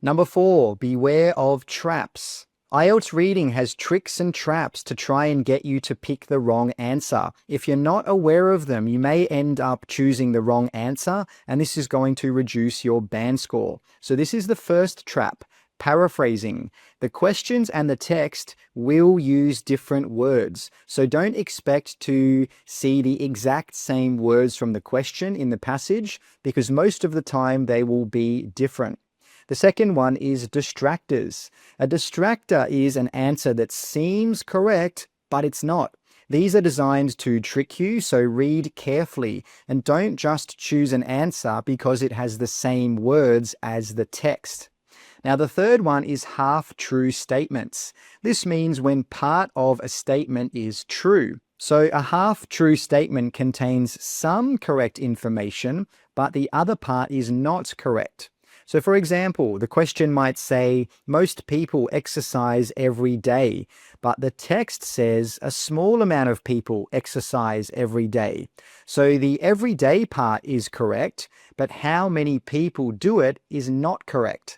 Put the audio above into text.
Number 4, beware of traps. IELTS reading has tricks and traps to try and get you to pick the wrong answer. If you're not aware of them, you may end up choosing the wrong answer, and this is going to reduce your band score. So this is the first trap. Paraphrasing. The questions and the text will use different words. So don't expect to see the exact same words from the question in the passage, because most of the time they will be different. The second one is distractors. A distractor is an answer that seems correct, but it's not. These are designed to trick you, so read carefully and don't just choose an answer because it has the same words as the text. Now, the third one is half-true statements. This means when part of a statement is true. So a half-true statement contains some correct information, but the other part is not correct. So for example, the question might say, most people exercise every day, but the text says a small amount of people exercise every day. So the everyday part is correct, but how many people do it is not correct.